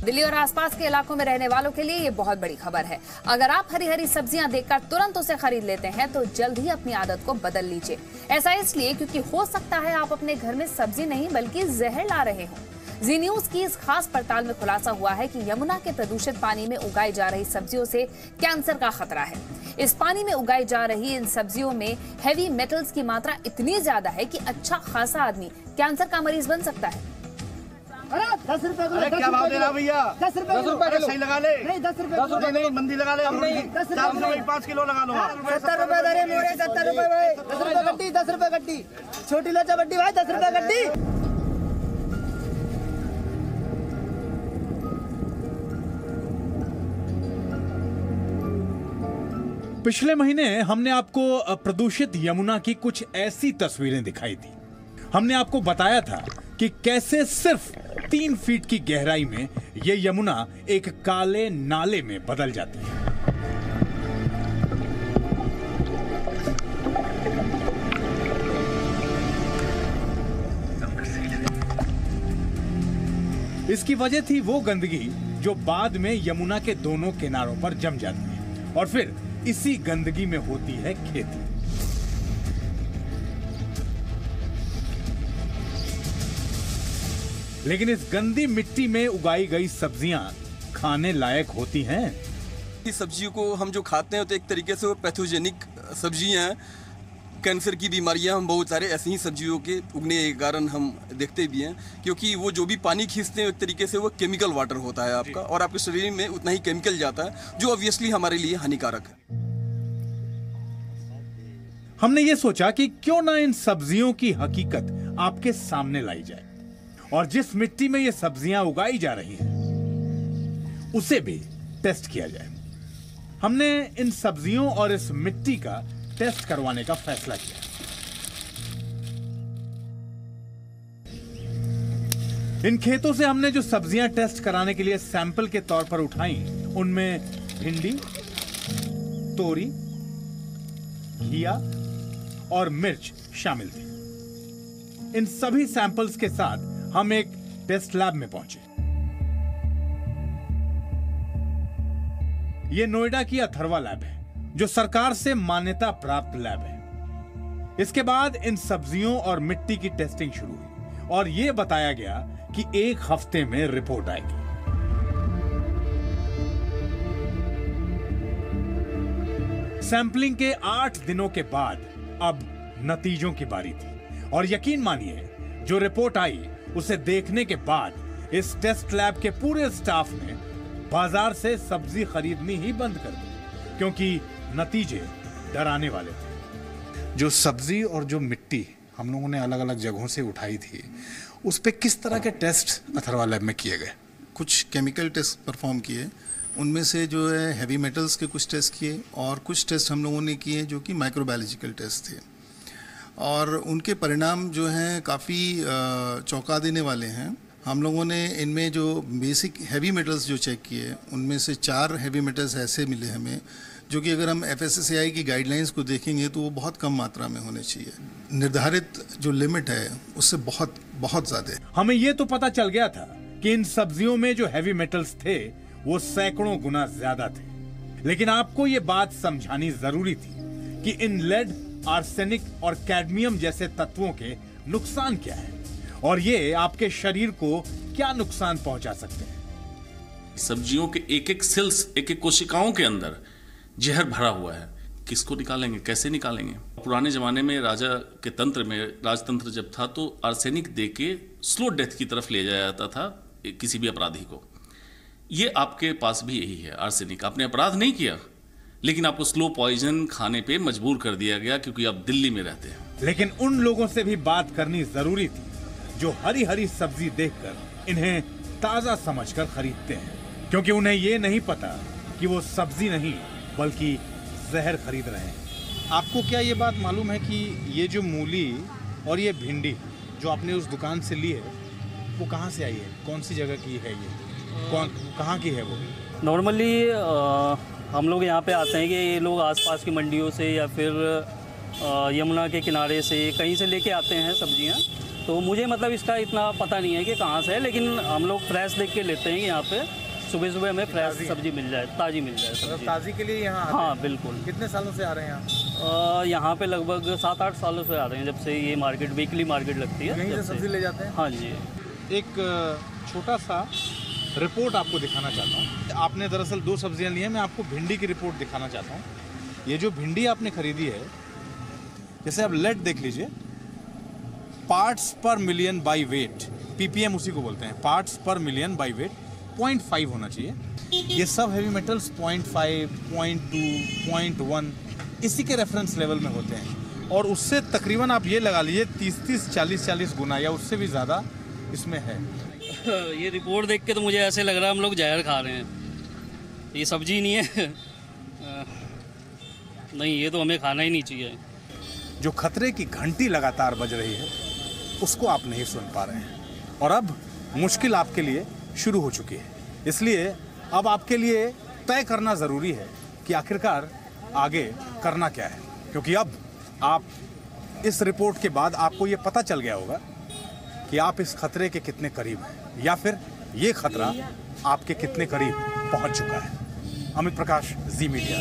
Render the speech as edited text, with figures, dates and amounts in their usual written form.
दिल्ली और आसपास के इलाकों में रहने वालों के लिए ये बहुत बड़ी खबर है। अगर आप हरी हरी सब्जियां देखकर तुरंत उसे खरीद लेते हैं तो जल्द ही अपनी आदत को बदल लीजिए। ऐसा इसलिए क्योंकि हो सकता है आप अपने घर में सब्जी नहीं बल्कि जहर ला रहे हों। जी न्यूज की इस खास पड़ताल में खुलासा हुआ है कि यमुना के प्रदूषित पानी में उगाई जा रही सब्जियों से कैंसर का खतरा है। इस पानी में उगाई जा रही इन सब्जियों में हैवी मेटल्स की मात्रा इतनी ज्यादा है कि अच्छा खासा आदमी कैंसर का मरीज बन सकता है। अरे 10 रुपए अरे क्या भाव दे रहा भैया? 10 रुपए सही लगा ले। नहीं 10 रुपए नहीं मंदी लगा ले। 10 रुपए 5 किलो लगा लो। 70 रुपए दे रहे मोरे 70 रुपए भाई। 10 रुपए गड्डी 10 रुपए गड्डी छोटी लोचा बड्डी भाई 10 रुपए गड्डी। पिछले महीने हमने आपको प्रदूषित यमुना की कुछ ऐसी तस्वीरें दिखाई थी। हमने आपको बताया था कि कैसे सिर्फ 3 फीट की गहराई में ये यमुना एक काले नाले में बदल जाती है। इसकी वजह थी वो गंदगी जो बाद में यमुना के दोनों किनारों पर जम जाती है और फिर इसी गंदगी में होती है खेती। लेकिन इस गंदी मिट्टी में उगाई गई सब्जियां खाने लायक होती हैं। इस सब्जियों को हम जो खाते हैं तो एक तरीके से वो पैथोजेनिक सब्जियां हैं। कैंसर की बीमारियां हम बहुत सारे ऐसी ही सब्जियों के उगने के कारण हम देखते भी हैं, क्योंकि वो जो भी पानी खींचते हैं एक तरीके से वो केमिकल वाटर होता है आपका, और आपके शरीर में उतना ही केमिकल जाता है जो ऑब्वियसली हमारे लिए हानिकारक है। हमने ये सोचा कि क्यों ना इन सब्जियों की हकीकत आपके सामने लाई जाए और जिस मिट्टी में ये सब्जियां उगाई जा रही हैं उसे भी टेस्ट किया जाए। हमने इन सब्जियों और इस मिट्टी का टेस्ट करवाने का फैसला किया। इन खेतों से हमने जो सब्जियां टेस्ट कराने के लिए सैंपल के तौर पर उठाई उनमें भिंडी, तोरी, घिया और मिर्च शामिल थी। इन सभी सैंपल्स के साथ हम एक टेस्ट लैब में पहुंचे। यह नोएडा की अथर्वा लैब है जो सरकार से मान्यता प्राप्त लैब है। इसके बाद इन सब्जियों और मिट्टी की टेस्टिंग शुरू हुई और यह बताया गया कि 1 हफ्ते में रिपोर्ट आएगी। सैंपलिंग के 8 दिनों के बाद अब नतीजों की बारी थी और यकीन मानिए जो रिपोर्ट आई उसे देखने के बाद इस टेस्ट लैब के पूरे स्टाफ ने बाजार से सब्जी खरीदनी ही बंद कर दी, क्योंकि नतीजे डराने वाले थे। जो सब्जी और जो मिट्टी हम लोगों ने अलग अलग जगहों से उठाई थी उस पे किस तरह के टेस्ट अथर्वा लैब में किए गए? कुछ केमिकल टेस्ट परफॉर्म किए, उनमें से जो है हैवी मेटल्स के कुछ टेस्ट किए और कुछ टेस्ट हम लोगों ने किए जो कि माइक्रोबायोलॉजिकल टेस्ट थे, और उनके परिणाम जो हैं काफ़ी चौंका देने वाले हैं। हम लोगों ने इनमें जो बेसिक हैवी मेटल्स जो चेक किए उनमें से 4 हैवी मेटल्स ऐसे मिले हमें जो कि अगर हम FSSAI की गाइडलाइंस को देखेंगे तो वो बहुत कम मात्रा में होने चाहिए। निर्धारित जो लिमिट है उससे बहुत बहुत ज़्यादा है। हमें ये तो पता चल गया था कि इन सब्जियों में जो हैवी मेटल्स थे वो सैकड़ों गुना ज्यादा थे, लेकिन आपको ये बात समझानी जरूरी थी कि इन लेड, आर्सेनिक और कैडमियम जैसे तत्वों के नुकसान क्या है और ये आपके शरीर को क्या नुकसान पहुंचा सकते हैं। सब्जियों के एक-एक सेल्स, एक-एक कोशिकाओं के अंदर जहर भरा हुआ है। किसको निकालेंगे, कैसे निकालेंगे? पुराने जमाने में राजा के तंत्र में, राजतंत्र जब था तो आर्सेनिक दे के स्लो डेथ की तरफ ले जाया जाता था किसी भी अपराधी को। ये आपके पास भी यही है आर्सेनिक। आपने अपराध नहीं किया लेकिन आपको स्लो पॉइजन खाने पे मजबूर कर दिया गया क्योंकि आप दिल्ली में रहते हैं। लेकिन उन लोगों से भी बात करनी जरूरी थी जो हरी हरी सब्जी देखकर इन्हें ताजा समझकर खरीदते हैं, क्योंकि उन्हें ये नहीं पता कि वो सब्जी नहीं बल्कि जहर खरीद रहे हैं। आपको क्या ये बात मालूम है कि ये जो मूली और ये भिंडी जो आपने उस दुकान से ली है वो कहाँ से आई है? कौन सी जगह की है ये? कहाँ की है वो? नॉर्मली हम लोग यहाँ पे आते हैं कि ये लोग आसपास की मंडियों से या फिर यमुना के किनारे से कहीं से लेके आते हैं सब्जियां। तो मुझे मतलब इसका इतना पता नहीं है कि कहाँ से है, लेकिन हम लोग फ्रेश देख के लेते हैं कि यहाँ पे सुबह सुबह हमें फ्रेश सब्जी मिल जाए, ताज़ी मिल जाए सब्जी। ताज़ी के लिए यहाँ आते हाँ हैं? बिल्कुल। कितने सालों से आ रहे हैं यहाँ? यहाँ पे लगभग 7-8 सालों से आ रहे हैं, जब से ये मार्केट वीकली मार्केट लगती है। यहीं से सब्जी ले जाते हैं? हाँ जी। एक छोटा सा रिपोर्ट आपको दिखाना चाहता हूँ। आपने दरअसल 2 सब्जियाँ ली हैं, मैं आपको भिंडी की रिपोर्ट दिखाना चाहता हूँ। ये जो भिंडी आपने खरीदी है, जैसे आप लेड देख लीजिए, पार्ट्स पर मिलियन बाई वेट, पीपीएम उसी को बोलते हैं, पार्ट्स पर मिलियन बाई वेट 0.5 होना चाहिए। ये सब हैवी मेटल्स 0.5, 0.2, 0.1 इसी के रेफरेंस लेवल में होते हैं, और उससे तकरीबन आप ये लगा लीजिए 30-30, 40-40 गुना या उससे भी ज़्यादा इसमें है। ये रिपोर्ट देख के तो मुझे ऐसे लग रहा है हम लोग जहर खा रहे हैं। ये सब्जी नहीं है। नहीं, ये तो हमें खाना ही नहीं चाहिए। जो खतरे की घंटी लगातार बज रही है उसको आप नहीं सुन पा रहे हैं, और अब मुश्किल आपके लिए शुरू हो चुकी है। इसलिए अब आपके लिए तय करना ज़रूरी है कि आखिरकार आगे करना क्या है, क्योंकि अब आप इस रिपोर्ट के बाद आपको ये पता चल गया होगा कि आप इस खतरे के कितने करीब हैं, या फिर ये खतरा आपके कितने करीब पहुंच चुका है। अमित प्रकाश, जी मीडिया।